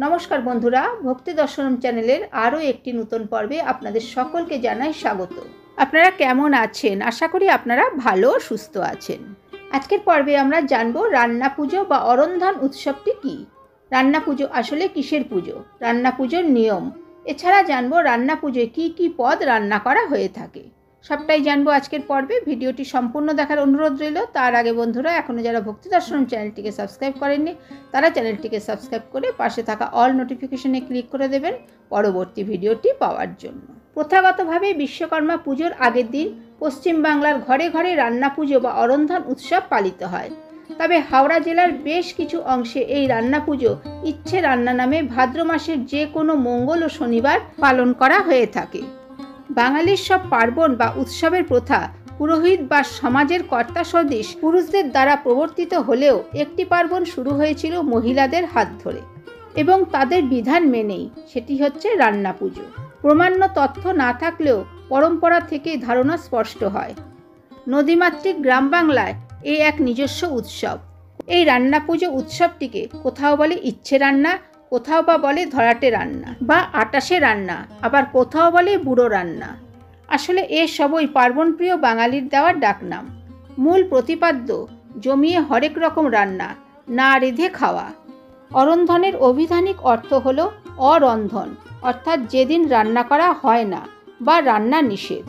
নমস্কার বন্ধুরা, ভক্তি দর্শনম চ্যানেলের আরও একটি নতুন পর্বে আপনাদের সকলকে জানাই স্বাগত। আপনারা কেমন আছেন? আশা করি আপনারা ভালো সুস্থ আছেন। আজকের পর্বে আমরা জানব রান্না পুজো বা অরন্ধন উৎসবটি কী, রান্না পুজো আসলে কিসের পুজো, রান্না পুজোর নিয়ম, এছাড়া জানব রান্না পুজোয় কী কী পদ রান্না করা হয়ে থাকে। সবটাই জানবো আজকের পর্বে। ভিডিওটি সম্পূর্ণ দেখার অনুরোধ রইল। তার আগে বন্ধুরা, এখনও যারা ভক্তি দর্শনম চ্যানেলটিকে সাবস্ক্রাইব করেননি তারা চ্যানেলটিকে সাবস্ক্রাইব করে পাশে থাকা অল নোটিফিকেশনে ক্লিক করে দেবেন পরবর্তী ভিডিওটি পাওয়ার জন্য। প্রথাগতভাবে বিশ্বকর্মা পুজোর আগের দিন পশ্চিমবাংলার ঘরে ঘরে রান্না পুজো বা অরন্ধন উৎসব পালিত হয়। তবে হাওড়া জেলার বেশ কিছু অংশে এই রান্না পুজো ইচ্ছে রান্না নামে ভাদ্র মাসের যে কোনো মঙ্গল ও শনিবার পালন করা হয়ে থাকে। বাঙালির সব পার্বণ বা উৎসবের প্রথা পুরোহিত বা সমাজের কর্তা সদৃশ পুরুষদের দ্বারা প্রবর্তিত হলেও একটি পার্বণ শুরু হয়েছিল মহিলাদের হাত ধরে এবং তাদের বিধান মেনেই, সেটি হচ্ছে রান্না পুজো। প্রমাণ্য তথ্য না থাকলেও পরম্পরা থেকে ধারণা স্পষ্ট হয়। নদীমাতৃক গ্রাম বাংলায় এই এক নিজস্ব উৎসব। এই রান্না পুজো উৎসবটিকে কোথাও বলে ইচ্ছে রান্না, কোথাও বা বলে ধরাটে রান্না বা আটাশে রান্না, আবার কোথাও বলে বুড়ো রান্না। আসলে এ সবই পার্বণপ্রিয় বাঙালির দেওয়ার ডাকনাম। মূল প্রতিপাদ্য জমিয়ে হরেক রকম রান্না, না রেঁধে খাওয়া। অরন্ধনের অভিধানিক অর্থ হল অরন্ধন, অর্থাৎ যেদিন রান্না করা হয় না বা রান্না নিষেধ।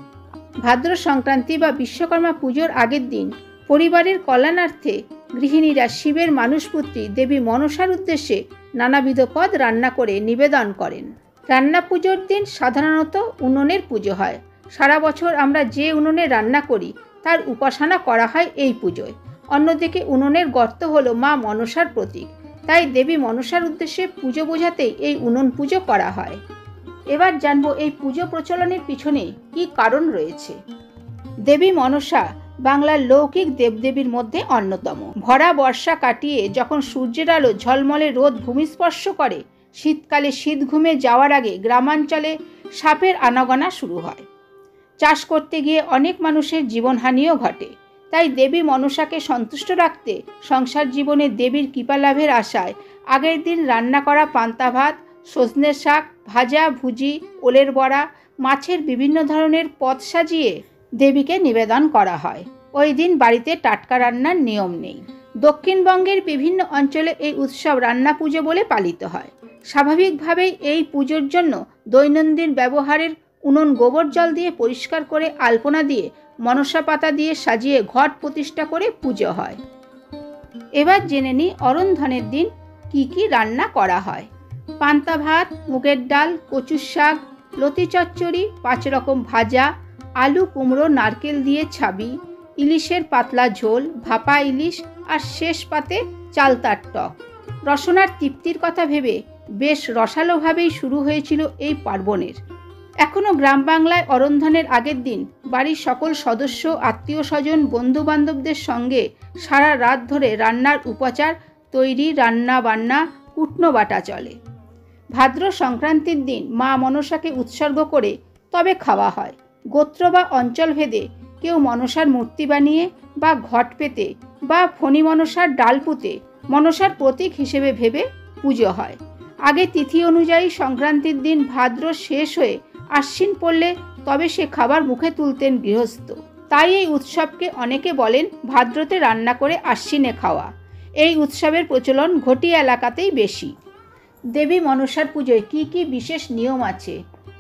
ভাদ্র সংক্রান্তি বা বিশ্বকর্মা পুজোর আগের দিন পরিবারের কল্যাণার্থে গৃহিণীরা শিবের মানুষপুত্রী দেবী মনসার উদ্দেশ্যে নানাবিধ পদ রান্না করে নিবেদন করেন। রান্না পুজোর দিন সাধারণত উনুনের পুজো হয়। সারা বছর আমরা যে উনুনে রান্না করি তার উপাসনা করা হয় এই পুজোয়। অন্যদিকে উনুনের গর্ত হলো মা মনসার প্রতীক, তাই দেবী মনসার উদ্দেশ্যে পুজো বোঝাতেই এই উনুন পুজো করা হয়। এবার জানবো এই পুজো প্রচলনের পিছনে কী কারণ রয়েছে। দেবী মনসা বাংলার লৌকিক দেবদেবীর মধ্যে অন্যতম। ভরা বর্ষা কাটিয়ে যখন সূর্যের আলো ঝলমলে রোদ ভূমিস্পর্শ করে, শীতকালে শীত ঘুমে যাওয়ার আগে গ্রামাঞ্চলে সাপের আনাগোনা শুরু হয়। চাষ করতে গিয়ে অনেক মানুষের জীবনহানিও ঘটে। তাই দেবী মনসাকে সন্তুষ্ট রাখতে সংসার জীবনে দেবীর কৃপা লাভের আশায় আগের দিন রান্না করা পান্তা ভাত, সজনের শাক, ভাজা ভুজি, ওলের বড়া, মাছের বিভিন্ন ধরনের পদ সাজিয়ে দেবীকে নিবেদন করা হয়। ওই দিন বাড়িতে টাটকা রান্নার নিয়ম নেই। দক্ষিণবঙ্গের বিভিন্ন অঞ্চলে এই উৎসব রান্না পুজো বলে পালিত হয়। স্বাভাবিকভাবেই এই পুজোর জন্য দৈনন্দিন ব্যবহারের উনুন গোবর জল দিয়ে পরিষ্কার করে আলপনা দিয়ে মনসা পাতা দিয়ে সাজিয়ে ঘট প্রতিষ্ঠা করে পুজো হয়। এবার জেনে নিই অরন্ধনের দিন কি কি রান্না করা হয়। পান্তা ভাত, মুগের ডাল, কচুর শাক, লতি চচ্চড়ি, 5 রকম ভাজা, আলু কুমড়ো নারকেল দিয়ে ছাবি, ইলিশের পাতলা ঝোল, ভাপা ইলিশ, আর শেষ পাতে চালতার টক। রসনার তৃপ্তির কথা ভেবে বেশ রসালোভাবেই শুরু হয়েছিল এই পার্বণের। এখনও গ্রাম বাংলায় অরন্ধনের আগের দিন বাড়ির সকল সদস্য, আত্মীয় স্বজন, বন্ধু বান্ধবদের সঙ্গে সারা রাত ধরে রান্নার উপাচার তৈরি, রান্না বান্না, কুটনো বাটা চলে। ভাদ্র সংক্রান্তির দিন মা মনসাকে উৎসর্গ করে তবে খাওয়া হয়। গোত্র বা অঞ্চল ভেদে কেউ মনসার মূর্তি বানিয়ে বা ঘট পেতে বা ফণি মনসার ডাল পুঁতে মনসার প্রতীক হিসেবে ভেবে পুজো হয়। আগে তিথি অনুযায়ী সংক্রান্তির দিন ভাদ্র শেষ হয়ে আশ্বিন পড়লে তবে সে খাবার মুখে তুলতেন গৃহস্থ। তাই এই উৎসবকে অনেকে বলেন ভাদ্রতে রান্না করে আশ্বিনে খাওয়া। এই উৎসবের প্রচলন ঘটি এলাকাতেই বেশি। দেবী মনসার পুজোয় কী কী বিশেষ নিয়ম আছে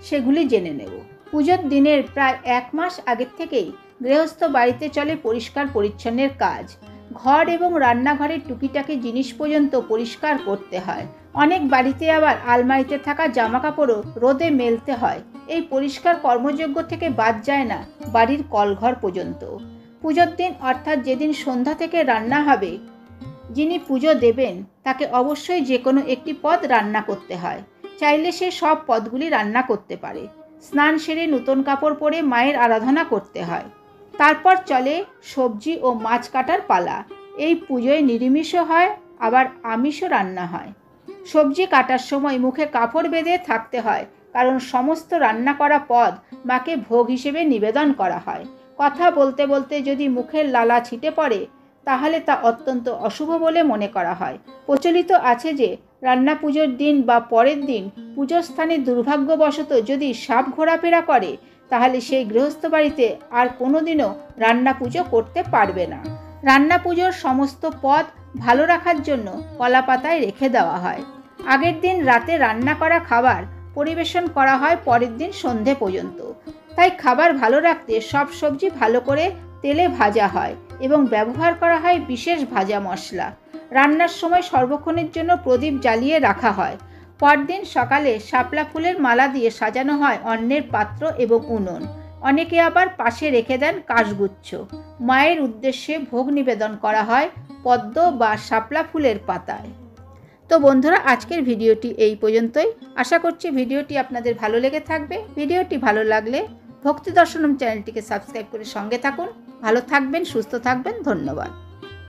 সেগুলি জেনে নেব। পুজোর দিনের প্রায় 1 মাস আগের থেকেই গৃহস্থ বাড়িতে চলে পরিষ্কার পরিচ্ছন্নের কাজ। ঘর এবং রান্নাঘরের টুকিটাকি জিনিস পর্যন্ত পরিষ্কার করতে হয়। অনেক বাড়িতে আবার আলমারিতে থাকা জামাকাপড়ও রোদে মেলতে হয়। এই পরিষ্কার কর্মযজ্ঞ থেকে বাদ যায় না বাড়ির কলঘর পর্যন্ত। পুজোর দিন অর্থাৎ যেদিন সন্ধ্যা থেকে রান্না হবে, যিনি পুজো দেবেন তাকে অবশ্যই যে কোনো একটি পদ রান্না করতে হয়। চাইলে সে সব পদগুলি রান্না করতে পারে। স্নান সেরে নতুন কাপড় পরে মায়ের আরাধনা করতে হয়। তারপর চলে সবজি ও মাছ কাটার পালা। এই পুজোয় নিরামিষও হয়, আবার আমিষও রান্না হয়। সবজি কাটার সময় মুখে কাপড় বেঁধে থাকতে হয়, কারণ সমস্ত রান্না করা পদ মাকে ভোগ হিসেবে নিবেদন করা হয়। কথা বলতে বলতে যদি মুখের লালা ছিটে পড়ে তাহলে তা অত্যন্ত অশুভ বলে মনে করা হয়। প্রচলিত আছে যে রান্না পুজোর দিন বা পরের দিন পুজোর স্থানে দুর্ভাগ্যবশত যদি সাপ ঘোরাফেরা করে, তাহলে সেই গৃহস্থ বাড়িতে আর কোনোদিনও রান্না পুজো করতে পারবে না। রান্না পুজোর সমস্ত পদ ভালো রাখার জন্য কলা পাতায় রেখে দেওয়া হয়। আগের দিন রাতে রান্না করা খাবার পরিবেশন করা হয় পরের দিন সন্ধে পর্যন্ত। তাই খাবার ভালো রাখতে সব সবজি ভালো করে তেলে ভাজা হয় এবং ব্যবহার করা হয় বিশেষ ভাজা মশলা। রান্নার সময় সর্বক্ষণের জন্য প্রদীপ জ্বালিয়ে রাখা হয়। পরদিন সকালে শাপলা ফুলের মালা দিয়ে সাজানো হয় অন্নের পাত্র এবং উনুন। অনেকে আবার পাশে রেখে দেন কাশগুচ্ছ। মায়ের উদ্দেশ্যে ভোগ নিবেদন করা হয় পদ্ম বা শাপলা ফুলের পাতায়। তো বন্ধুরা, আজকের ভিডিওটি এই পর্যন্তই। আশা করছি ভিডিওটি আপনাদের ভালো লেগে থাকবে। ভিডিওটি ভালো লাগলে ভক্তি দর্শনম চ্যানেলটিকে সাবস্ক্রাইব করে সঙ্গে থাকুন। ভালো থাকবেন, সুস্থ থাকবেন। ধন্যবাদ।